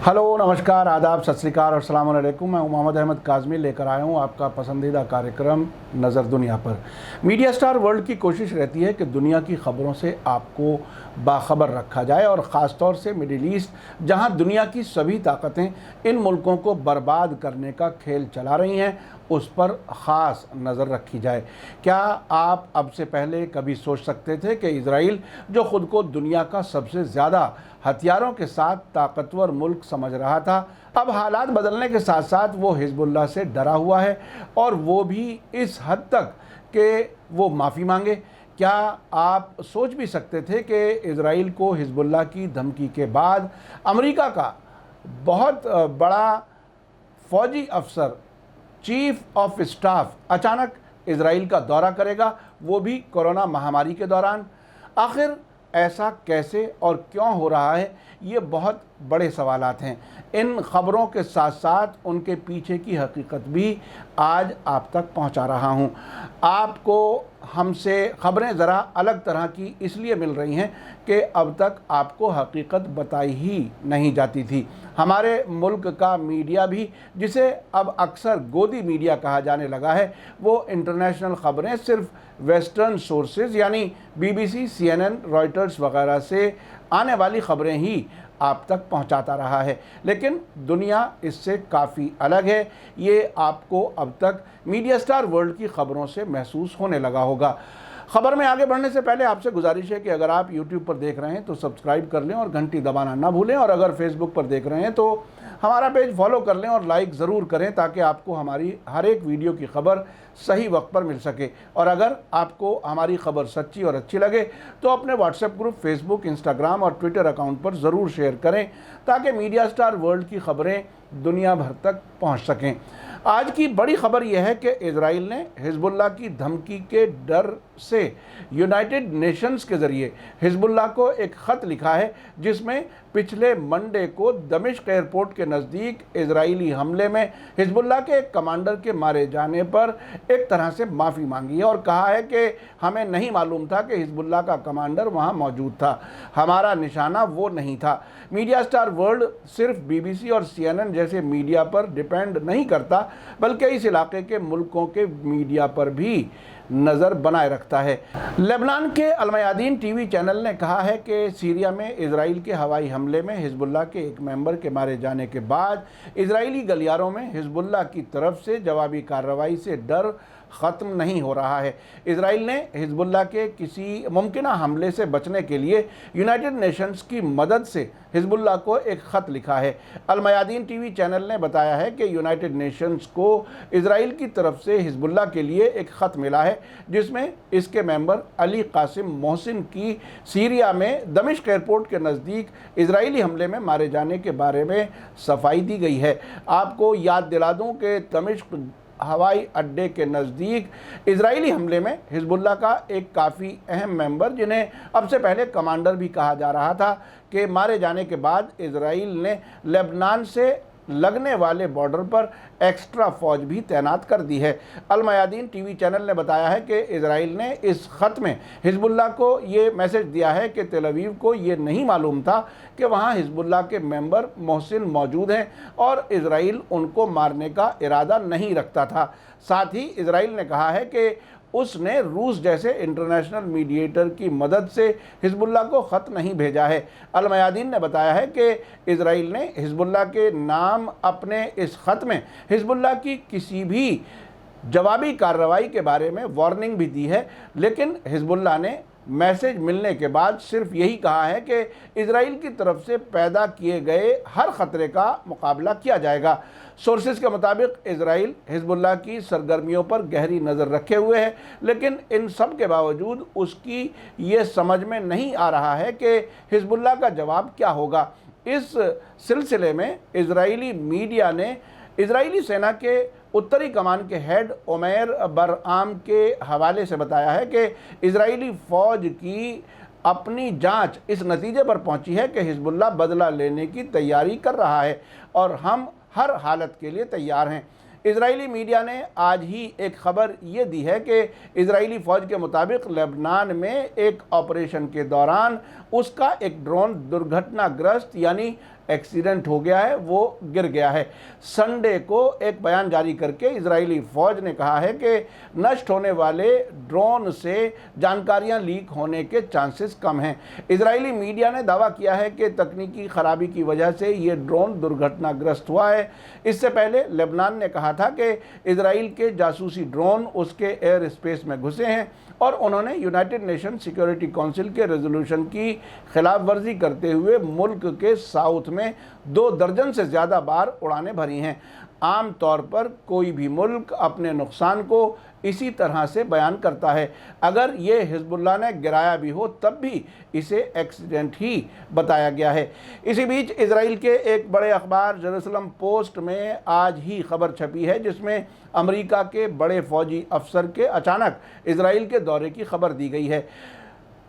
Hello, नमस्कार, आदाब, सत श्री अकाल और अस्सलाम वालेकुम। मैं मोहम्मद अहमद काज़मी लेकर आया हूँ आपका पसंदीदा कार्यक्रम नज़र दुनिया पर। मीडिया स्टार वर्ल्ड की कोशिश रहती है कि दुनिया की ख़बरों से आपको बाखबर रखा जाए और ख़ास तौर से मिडिल ईस्ट, जहाँ दुनिया की सभी ताकतें इन मुल्कों को बर्बाद करने का खेल चला रही हैं, उस पर ख़ास नज़र रखी जाए। क्या आप अब से पहले कभी सोच सकते थे कि इज़राइल, जो ख़ुद को दुनिया का सबसे ज़्यादा हथियारों के साथ ताकतवर मुल्क समझ रहा था, अब हालात बदलने के साथ साथ वो हिज़्बुल्लाह से डरा हुआ है और वो भी इस हद तक कि वो माफ़ी मांगे? क्या आप सोच भी सकते थे कि इज़राइल को हिज़्बुल्लाह की धमकी के बाद अमेरिका का बहुत बड़ा फ़ौजी अफसर, चीफ ऑफ स्टाफ, अचानक इज़राइल का दौरा करेगा, वो भी कोरोना महामारी के दौरान? आखिर ऐसा कैसे और क्यों हो रहा है, ये बहुत बड़े सवालात हैं। इन ख़बरों के साथ साथ उनके पीछे की हकीकत भी आज आप तक पहुंचा रहा हूं। आपको हमसे ख़बरें ज़रा अलग तरह की इसलिए मिल रही हैं कि अब तक आपको हकीकत बताई ही नहीं जाती थी। हमारे मुल्क का मीडिया भी, जिसे अब अक्सर गोदी मीडिया कहा जाने लगा है, वो इंटरनेशनल ख़बरें सिर्फ वेस्टर्न सोर्सेज यानी BBC, CNN, रॉयटर्स वगैरह से आने वाली ख़बरें ही आप तक पहुंचाता रहा है। लेकिन दुनिया इससे काफ़ी अलग है। ये आपको अब तक मीडिया स्टार वर्ल्ड की ख़बरों से महसूस होने लगा होगा। ख़बर में आगे बढ़ने से पहले आपसे गुजारिश है कि अगर आप YouTube पर देख रहे हैं तो सब्सक्राइब कर लें और घंटी दबाना ना भूलें, और अगर फेसबुक पर देख रहे हैं तो हमारा पेज फॉलो कर लें और लाइक ज़रूर करें, ताकि आपको हमारी हर एक वीडियो की ख़बर सही वक्त पर मिल सके। और अगर आपको हमारी ख़बर सच्ची और अच्छी लगे तो अपने व्हाट्सएप ग्रुप, फेसबुक, इंस्टाग्राम और ट्विटर अकाउंट पर ज़रूर शेयर करें, ताकि मीडिया स्टार वर्ल्ड की ख़बरें दुनिया भर तक पहुँच सकें। आज की बड़ी खबर यह है कि इज़राइल ने हिज़्बुल्लाह की धमकी के डर से यूनाइटेड नेशंस के ज़रिए हिज़्बुल्लाह को एक ख़त लिखा है, जिसमें पिछले मंडे को दमिश्क एयरपोर्ट के नज़दीक इज़राइली हमले में हिज़्बुल्लाह के एक कमांडर के मारे जाने पर एक तरह से माफ़ी मांगी है और कहा है कि हमें नहीं मालूम था कि हिज़्बुल्लाह का कमांडर वहाँ मौजूद था, हमारा निशाना वो नहीं था। मीडिया स्टार वर्ल्ड सिर्फ BBC और CNN जैसे मीडिया पर डिपेंड नहीं करता, बल्कि इस इलाके के मुल्कों के मीडिया पर भी नज़र बनाए रखता है। लेबनान के अलमयादीन TV चैनल ने कहा है कि सीरिया में इज़राइल के हवाई हमले में हिज़्बुल्लाह के एक मेंबर के मारे जाने के बाद इज़राइली गलियारों में हिज़्बुल्लाह की तरफ से जवाबी कार्रवाई से डर ख़त्म नहीं हो रहा है। इज़राइल ने हिज़्बुल्लाह के किसी मुमकिन हमले से बचने के लिए यूनाइटेड नेशंस की मदद से हिज़्बुल्लाह को एक ख़त लिखा है। अलमयादीन TV चैनल ने बताया है कि यूनाइटेड नेशंस को इज़राइल की तरफ से हिज़्बुल्लाह के लिए एक ख़त मिला है, जिसमें इसके मेंबर अली कासिम मोहसिन की सीरिया में दमिश्क एयरपोर्ट के नज़दीक इज़राइली हमले में मारे जाने के बारे में सफाई दी गई है। आपको याद दिला दूँ कि दमिश्क हवाई अड्डे के नज़दीक इज़राइली हमले में हिज़्बुल्लाह का एक काफ़ी अहम मेंबर, जिन्हें अब से पहले कमांडर भी कहा जा रहा था, के मारे जाने के बाद इज़राइल ने लेबनान से लगने वाले बॉर्डर पर एक्स्ट्रा फ़ौज भी तैनात कर दी है। अलमयादीन TV चैनल ने बताया है कि इज़राइल ने इस ख़त में हिज़्बुल्लाह को ये मैसेज दिया है कि तेल अवीव को ये नहीं मालूम था कि वहाँ हिज़्बुल्लाह के मेंबर मोहसिन मौजूद हैं और इज़राइल उनको मारने का इरादा नहीं रखता था। साथ ही इज़राइल ने कहा है कि उसने रूस जैसे इंटरनेशनल मीडिएटर की मदद से हिज़्बुल्लाह को ख़त नहीं भेजा है। अलमयादीन ने बताया है कि इज़राइल ने हिज़्बुल्लाह के नाम अपने इस ख़त में हिज़्बुल्लाह की किसी भी जवाबी कार्रवाई के बारे में वार्निंग भी दी है, लेकिन हिज़्बुल्लाह ने मैसेज मिलने के बाद सिर्फ यही कहा है कि इज़राइल की तरफ से पैदा किए गए हर ख़तरे का मुकाबला किया जाएगा। सोर्सेज के मुताबिक इज़राइल हिज़्बुल्लाह की सरगर्मियों पर गहरी नज़र रखे हुए है, लेकिन इन सब के बावजूद उसकी ये समझ में नहीं आ रहा है कि हिज़्बुल्लाह का जवाब क्या होगा। इस सिलसिले में इज़राइली मीडिया ने इज़राइली सेना के उत्तरी कमान के हेड उमैर बरआम के हवाले से बताया है कि इज़राइली फ़ौज की अपनी जांच इस नतीजे पर पहुंची है कि हिज़्बुल्लाह बदला लेने की तैयारी कर रहा है और हम हर हालत के लिए तैयार हैं। इजरायली मीडिया ने आज ही एक खबर ये दी है कि इजरायली फ़ौज के मुताबिक लेबनान में एक ऑपरेशन के दौरान उसका एक ड्रोन दुर्घटनाग्रस्त यानी एक्सीडेंट हो गया है, वो गिर गया है। संडे को एक बयान जारी करके इजरायली फ़ौज ने कहा है कि नष्ट होने वाले ड्रोन से जानकारियां लीक होने के चांसेस कम हैं। इजरायली मीडिया ने दावा किया है कि तकनीकी खराबी की वजह से ये ड्रोन दुर्घटनाग्रस्त हुआ है। इससे पहले लेबनान ने कहा था कि इजराइल के जासूसी ड्रोन उसके एयर स्पेस में घुसे हैं और उन्होंने यूनाइटेड नेशन सिक्योरिटी काउंसिल के रेजोल्यूशन की खिलाफ वर्जी करते हुए मुल्क के साउथ में 2 दर्जन से ज़्यादा बार उड़ानें भरी हैं। आम तौर पर कोई भी मुल्क अपने नुकसान को इसी तरह से बयान करता है। अगर ये हिजबुल्लाह ने गिराया भी हो तब भी इसे एक्सीडेंट ही बताया गया है। इसी बीच इजराइल के एक बड़े अखबार जेरूसलम पोस्ट में आज ही खबर छपी है जिसमें अमेरिका के बड़े फौजी अफसर के अचानक इजराइल के दौरे की खबर दी गई है।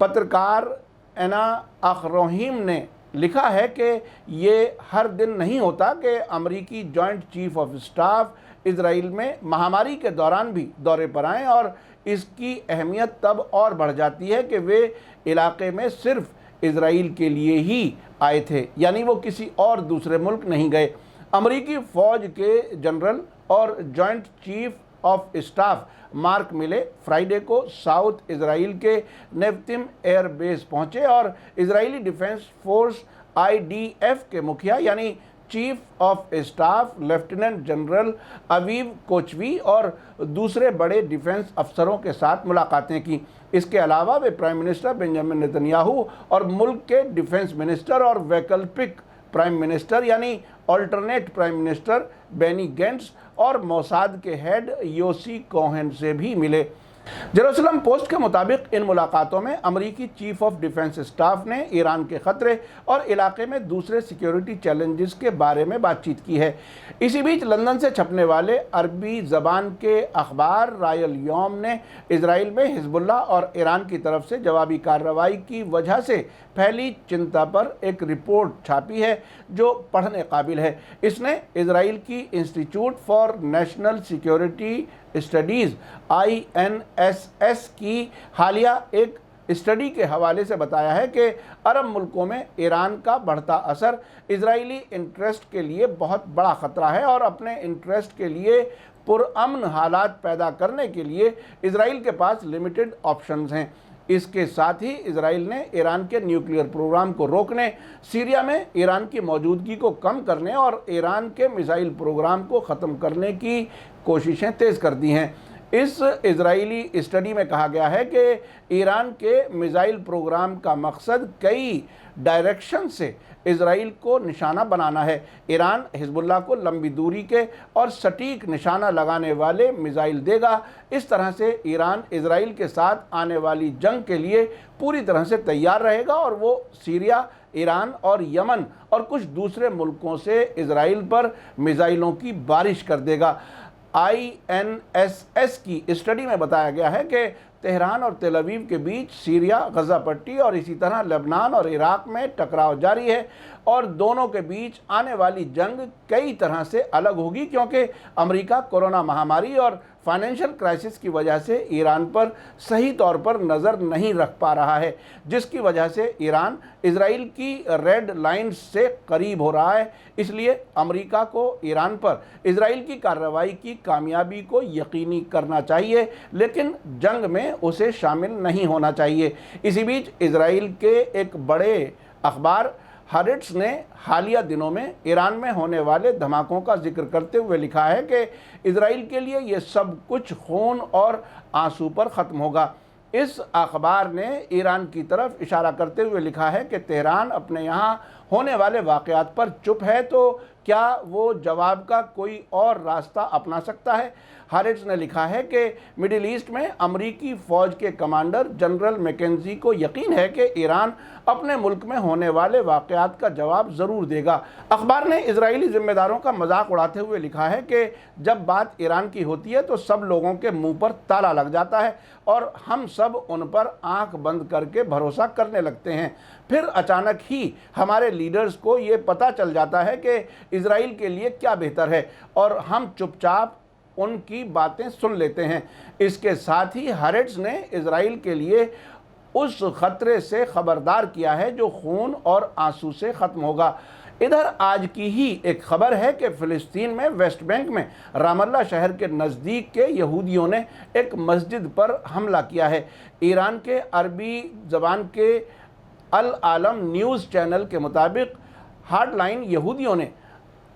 पत्रकार एना अखरोहीम ने लिखा है कि ये हर दिन नहीं होता कि अमेरिकी joint chief of staff Israel में महामारी के दौरान भी दौरे पर आएँ, और इसकी अहमियत तब और बढ़ जाती है कि वे इलाके में सिर्फ इजराइल के लिए ही आए थे, यानी वो किसी और दूसरे मुल्क नहीं गए। अमेरिकी फ़ौज के जनरल और joint chief of staff mark मिले फ्राइडे को साउथ इजराइल के नेफ्तिम एयर बेस पहुंचे और इजरायली डिफेंस फोर्स IDF के मुखिया यानी chief of staff lieutenant general Aviv Kochavi और दूसरे बड़े डिफेंस अफसरों के साथ मुलाकातें की। इसके अलावा वे प्राइम मिनिस्टर बेंजामिन नेतन्याहू और मुल्क के डिफेंस मिनिस्टर और वैकल्पिक प्राइम मिनिस्टर यानी alternate prime minister Benny Gantz और मोसाद के हेड योसी कोहेन से भी मिले। जेरूसलम पोस्ट के मुताबिक इन मुलाकातों में अमेरिकी चीफ ऑफ डिफेंस स्टाफ ने ईरान के ख़तरे और इलाके में दूसरे सिक्योरिटी चैलेंजेस के बारे में बातचीत की है। इसी बीच लंदन से छपने वाले अरबी ज़बान के अखबार रायल यौम ने इजराइल में हिजबुल्लाह और ईरान की तरफ से जवाबी कार्रवाई की वजह से फैली चिंता पर एक रिपोर्ट छापी है जो पढ़ने काबिल है। इसने इजराइल की institute for national security studies INSS की हालिया एक स्टडी के हवाले से बताया है कि अरब मुल्कों में ईरान का बढ़ता असर इजरायली इंटरेस्ट के लिए बहुत बड़ा ख़तरा है और अपने इंटरेस्ट के लिए पुरअमन हालात पैदा करने के लिए इजराइल के पास लिमिटेड ऑप्शंस हैं। इसके साथ ही इजराइल ने ईरान के न्यूक्लियर प्रोग्राम को रोकने, सीरिया में ईरान की मौजूदगी को कम करने और ईरान के मिसाइल प्रोग्राम को ख़त्म करने की कोशिशें तेज़ कर दी हैं। इस इजरायली स्टडी में कहा गया है कि ईरान के मिसाइल प्रोग्राम का मकसद कई डायरेक्शन से इजराइल को निशाना बनाना है। ईरान हिजबुल्लाह को लंबी दूरी के और सटीक निशाना लगाने वाले मिसाइल देगा। इस तरह से ईरान इजराइल के साथ आने वाली जंग के लिए पूरी तरह से तैयार रहेगा और वो सीरिया, ईरान और यमन और कुछ दूसरे मुल्कों से इजराइल पर मिसाइलों की बारिश कर देगा। INSS की स्टडी में बताया गया है कि तेहरान और तेल अवीव के बीच सीरिया, गजा पट्टी और इसी तरह लेबनान और इराक में टकराव जारी है और दोनों के बीच आने वाली जंग कई तरह से अलग होगी क्योंकि अमेरिका कोरोना महामारी और फाइनेंशियल क्राइसिस की वजह से ईरान पर सही तौर पर नज़र नहीं रख पा रहा है, जिसकी वजह से ईरान इजराइल की रेड लाइन्स से करीब हो रहा है। इसलिए अमेरिका को ईरान पर इजराइल की कार्रवाई की कामयाबी को यकीनी करना चाहिए, लेकिन जंग में उसे शामिल नहीं होना चाहिए। इसी बीच इजराइल के एक बड़े अखबार हारेट्स ने हालिया दिनों में ईरान में होने वाले धमाकों का जिक्र करते हुए लिखा है कि इजराइल के लिए ये सब कुछ खून और आंसू पर ख़त्म होगा। इस अखबार ने ईरान की तरफ इशारा करते हुए लिखा है कि तेहरान अपने यहाँ होने वाले वाक़यात पर चुप है तो क्या वो जवाब का कोई और रास्ता अपना सकता है। हारेट्स ने लिखा है कि मिडिल ईस्ट में अमरीकी फ़ौज के कमांडर जनरल मैकेंजी को यकीन है कि ईरान अपने मुल्क में होने वाले वाक़यात का जवाब ज़रूर देगा। अखबार ने इजरायली ज़िम्मेदारों का मजाक उड़ाते हुए लिखा है कि जब बात ईरान की होती है तो सब लोगों के मुंह पर ताला लग जाता है और हम सब उन पर आंख बंद करके भरोसा करने लगते हैं। फिर अचानक ही हमारे लीडर्स को ये पता चल जाता है कि इजराइल के लिए क्या बेहतर है और हम चुपचाप उनकी बातें सुन लेते हैं। इसके साथ ही हारेट्स ने इजराइल के लिए उस खतरे से खबरदार किया है जो खून और आंसू से ख़त्म होगा। इधर आज की ही एक खबर है कि फ़िलिस्तीन में वेस्ट बैंक में रामल्ला शहर के नज़दीक के यहूदियों ने एक मस्जिद पर हमला किया है। ईरान के अरबी ज़बान के अल आलम न्यूज़ चैनल के मुताबिक हार्डलाइन यहूदियों ने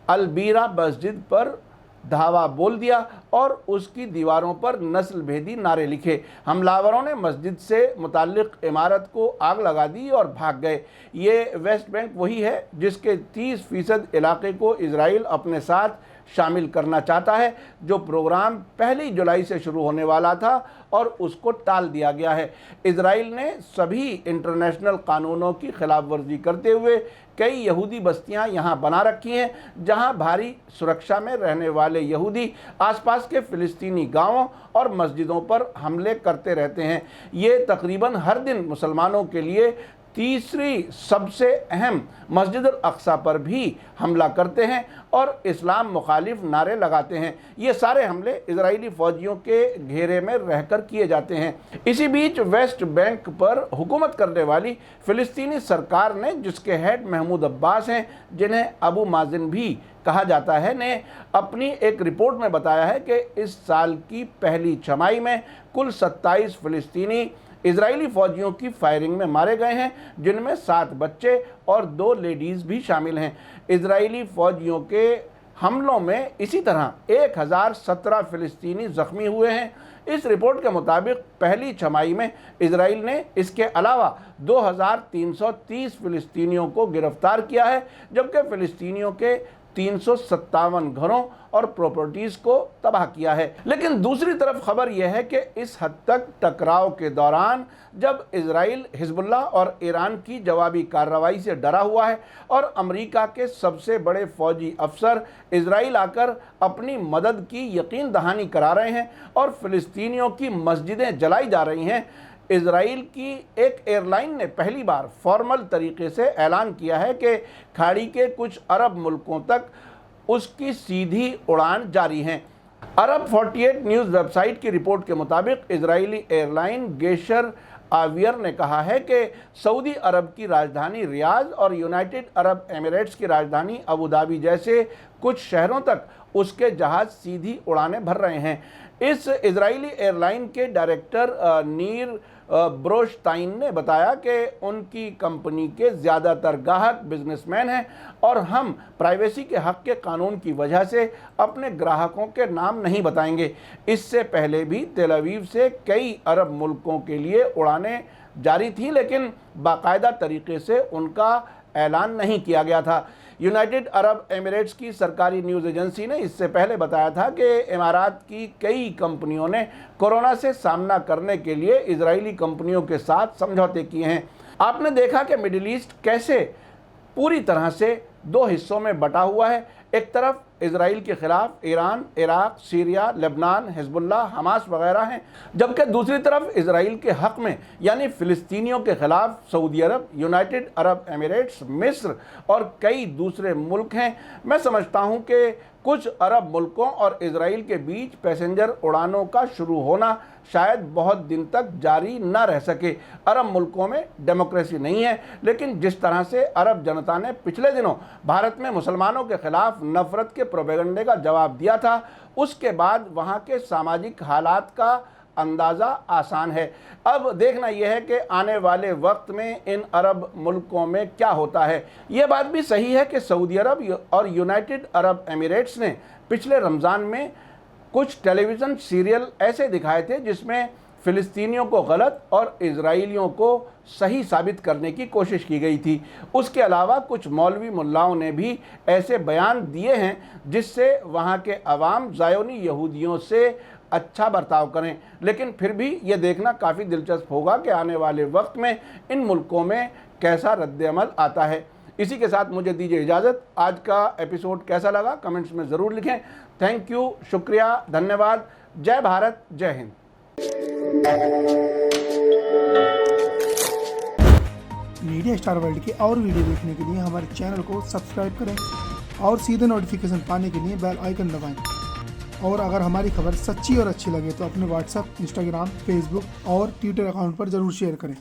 अलबीरा मस्जिद पर धावा बोल दिया और उसकी दीवारों पर नस्ल भेदी नारे लिखे। हमलावरों ने मस्जिद से मुताल्लिक इमारत को आग लगा दी और भाग गए। ये वेस्ट बैंक वही है जिसके 30% इलाके को इजराइल अपने साथ शामिल करना चाहता है, जो प्रोग्राम 1 जुलाई से शुरू होने वाला था और उसको टाल दिया गया है। इजराइल ने सभी इंटरनेशनल कानूनों की खिलाफ वर्जी करते हुए कई यहूदी बस्तियां यहां बना रखी हैं, जहां भारी सुरक्षा में रहने वाले यहूदी आसपास के फ़िलिस्तीनी गांवों और मस्जिदों पर हमले करते रहते हैं। ये तकरीबन हर दिन मुसलमानों के लिए तीसरी सबसे अहम मस्जिद अल अक्सा पर भी हमला करते हैं और इस्लाम मुखालिफ नारे लगाते हैं। ये सारे हमले इजरायली फ़ौजियों के घेरे में रहकर किए जाते हैं। इसी बीच वेस्ट बैंक पर हुकूमत करने वाली फ़िलिस्तीनी सरकार ने, जिसके हेड महमूद अब्बास हैं, जिन्हें अबू माजिन भी कहा जाता है, ने अपनी एक रिपोर्ट में बताया है कि इस साल की पहली छमाही में कुल 27 फ़िलिस्तीनी इजरायली फ़ौजियों की फायरिंग में मारे गए हैं, जिनमें 7 बच्चे और 2 लेडीज़ भी शामिल हैं। इजरायली फ़ौजियों के हमलों में इसी तरह 1017 फ़िलिस्तीनी ज़ख्मी हुए हैं। इस रिपोर्ट के मुताबिक पहली छमाही में इजराइल ने इसके अलावा 2330 फ़िलिस्तीनियों को गिरफ्तार किया है, जबकि फ़िलिस्तीनियों के 357 घरों और प्रॉपर्टीज़ को तबाह किया है। लेकिन दूसरी तरफ खबर यह है कि इस हद तक टकराव के दौरान जब इजराइल हिजबुल्लाह और ईरान की जवाबी कार्रवाई से डरा हुआ है और अमेरिका के सबसे बड़े फौजी अफसर इजराइल आकर अपनी मदद की यकीन दहानी करा रहे हैं और फ़िलिस्तीनियों की मस्जिदें जलाई जा रही हैं, इजराइल की एक एयरलाइन ने पहली बार फॉर्मल तरीके से ऐलान किया है कि खाड़ी के कुछ अरब मुल्कों तक उसकी सीधी उड़ान जारी हैं। अरब 48 न्यूज़ वेबसाइट की रिपोर्ट के मुताबिक इजरायली एयरलाइन गेशर आवियर ने कहा है कि सऊदी अरब की राजधानी रियाद और यूनाइटेड अरब एमिरेट्स की राजधानी अबू धाबी जैसे कुछ शहरों तक उसके जहाज़ सीधी उड़ानें भर रहे हैं। इस इजरायली एयरलाइन के डायरेक्टर नीर ब्रोशताइन ने बताया कि उनकी कंपनी के ज़्यादातर ग्राहक बिजनेसमैन हैं और हम प्राइवेसी के हक़ के कानून की वजह से अपने ग्राहकों के नाम नहीं बताएंगे। इससे पहले भी तेल अवीव से कई अरब मुल्कों के लिए उड़ानें जारी थी, लेकिन बाकायदा तरीके से उनका ऐलान नहीं किया गया था। यूनाइटेड अरब एमिरेट्स की सरकारी न्यूज़ एजेंसी ने इससे पहले बताया था कि इमारात की कई कंपनियों ने कोरोना से सामना करने के लिए इजरायली कंपनियों के साथ समझौते किए हैं। आपने देखा कि मिडिल ईस्ट कैसे पूरी तरह से 2 हिस्सों में बटा हुआ है। एक तरफ इजराइल के खिलाफ Iran, Iraq, Syria, Lebanon, Hezbollah, Hamas वगैरह हैं, जबकि दूसरी तरफ इजराइल के हक़ में यानी फ़िलिस्तीनियों के खिलाफ सऊदी अरब, यूनाइटेड अरब एमिरेट्स, मिस्र और कई दूसरे मुल्क हैं। मैं समझता हूं कि कुछ अरब मुल्कों और इजराइल के बीच पैसेंजर उड़ानों का शुरू होना शायद बहुत दिन तक जारी न रह सके। अरब मुल्कों में डेमोक्रेसी नहीं है, लेकिन जिस तरह से अरब जनता ने पिछले दिनों भारत में मुसलमानों के खिलाफ नफरत के प्रोपेगेंडे का जवाब दिया था, उसके बाद वहाँ के सामाजिक हालात का अंदाज़ा आसान है। अब देखना यह है कि आने वाले वक्त में इन अरब मुल्कों में क्या होता है। यह बात भी सही है कि सऊदी अरब और यूनाइटेड अरब एमिरेट्स ने पिछले रमज़ान में कुछ टेलीविज़न सीरियल ऐसे दिखाए थे जिसमें फ़िलिस्तीनियों को गलत और इजराइलियों को सही साबित करने की कोशिश की गई थी। उसके अलावा कुछ मौलवी मुल्लाओं ने भी ऐसे बयान दिए हैं जिससे वहाँ के अवाम ज़ायोनी यहूदियों से अच्छा बर्ताव करें। लेकिन फिर भी ये देखना काफ़ी दिलचस्प होगा कि आने वाले वक्त में इन मुल्कों में कैसा रद्द-ए-अमल आता है। इसी के साथ मुझे दीजिए इजाज़त। आज का एपिसोड कैसा लगा कमेंट्स में ज़रूर लिखें। थैंक यू, शुक्रिया, धन्यवाद। जय भारत, जय हिंद। मीडिया स्टार वर्ल्ड के और वीडियो देखने के लिए हमारे चैनल को सब्सक्राइब करें और सीधे नोटिफिकेशन पाने के लिए बेल आइकन दबाएं। और अगर हमारी खबर सच्ची और अच्छी लगे तो अपने व्हाट्सएप, इंस्टाग्राम, फेसबुक और ट्विटर अकाउंट पर ज़रूर शेयर करें।